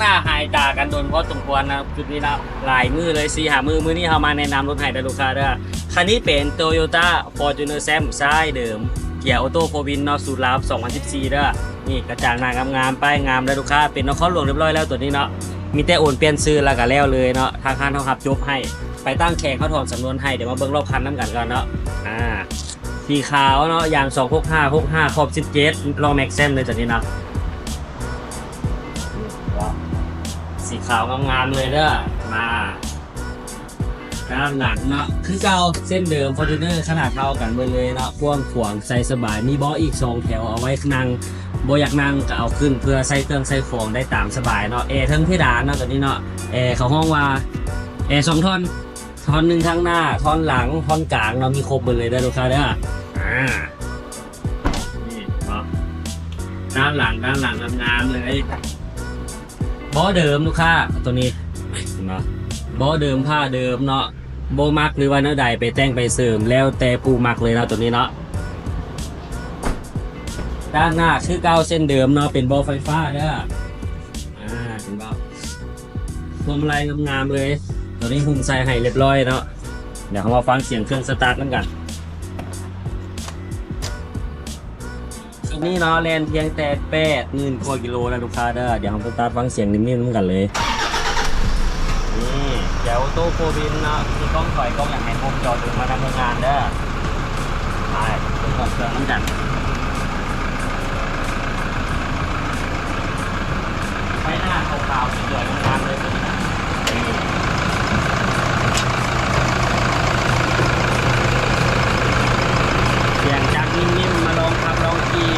หน้าหายตากันโดนเพราะสมควรนะจุดนี้นะหลายมือเลย4 5 มือนี้เรามาแนะนำรถไฮได้ลูกค้าเด้อคันนี้เป็น Toyota Fortuner Sam ซ้ายเดิมเกียร์ออโต้โฟวินเนาะสูตรลับ2014เด้อนี่กระจางหน้างามๆป้ายงามได้ลูกค้าเป็นนครหลวงเรียบร้อยแล้วตัวนี้เนาะมีแต่โอนเปลี่ยนซื้อแล้วก็แล้วเลยเนาะทางคันเขาขับจบให้ไปตั้งแข่งเขาถอนสำนวนให้เดี๋ยวมาเบิ่งรอบคันน้ำกันก่อนเนาะสีขาวเนาะอย่าง265 65ขอบ17ลองแม็กแซมเลยตัวนี้เนาะสีขาวงามๆเลยเด้อมาด้านหลังเนาะคือเก่าเส้นเดิม Fortuner ขนาดเท่ากันไปเลยเนาะกว้างขวางใส่สบายมีเบาะอีก2แถวเอาไว้นั่งบ่อยากนั่งก็เอาขึ้นเพื่อใส่เครื่องใส่ของได้ตามสบายเนาะแอร์ทั้งเพดานเนาะตัวนี้เนาะแอร์เขาห้องว่าแอร์2ท่อนหนึ่งข้างหน้าท่อนหลังท่อนกลางเนาะมีครบหมดเลยได้ลูกค้าเด้อนี่เนาะด้านหลังงามๆเลยเบาะเดิมลูกค้าตัวนี้เนาะเบาะเดิมผ้าเดิมเนาะโบมักหรือว่าเนื้อใดไปแต่งไปเสริมแล้วแต่ปูมักเลยเนาะตัวนี้เนาะด้านหน้าคือเก้าเส้นเดิมเนาะเป็นเบาะไฟฟ้าเด้อเป็นเบาะพวงมาลัยงามๆเลยตัวนี้หุ้มใส่ให้เรียบร้อยเนาะเดี๋ยวเรามาฟังเสียงเครื่องสตาร์ทกันนี่เนาะแลนเพียงแต่80,000 กว่ากิโลนะลูกค้าเด้อเดี๋ยวเราสตาร์ทฟังเสียงนิ่มๆกันเลยนี่เดี๋ยวตู้โฟวินเนาะมีกล้องถอยกล้องอย่างไรผมจอดถึงมาทำงานเด้อไปเครื่องน้ำกันไฟหน้าขาวๆสวยๆงามๆเลยตัวนี้เสียงจากนิ่มๆมาลองขับลองขี่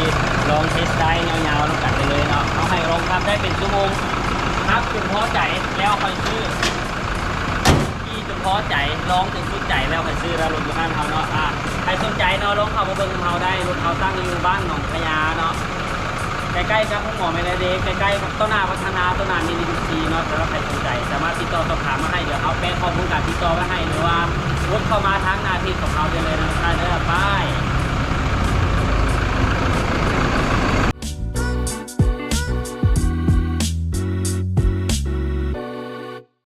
ลองเทสได้ยาวๆลองกัดไปเลยเนาะเขาให้ลองขับได้เป็นชั่วโมงครับจนพอใจแล้วค่อยซื้อที่จนพอใจลองถึงสุดใจแล้วค่อยซื้อแล้วรถอยู่ข้างเขาเนาะใครสนใจเนาะลองเข้ามาเบิ่งเขาได้รถเขาตั้งอยู่บ้านหนองพญาเนาะใกล้ๆกับห้องหมอไม่ได้เด็กใกล้ๆกับต้นนาพัฒนาต้นนามินิบุรีเนาะแต่ว่าใครสนใจสามารถติดต่อสอบถามมาให้เดี๋ยวเอาแปะข้อมูลการติดต่อมาให้หรือว่ารถเข้ามาทางหน้าที่ของเขาได้เลยนะได้เลยป้าย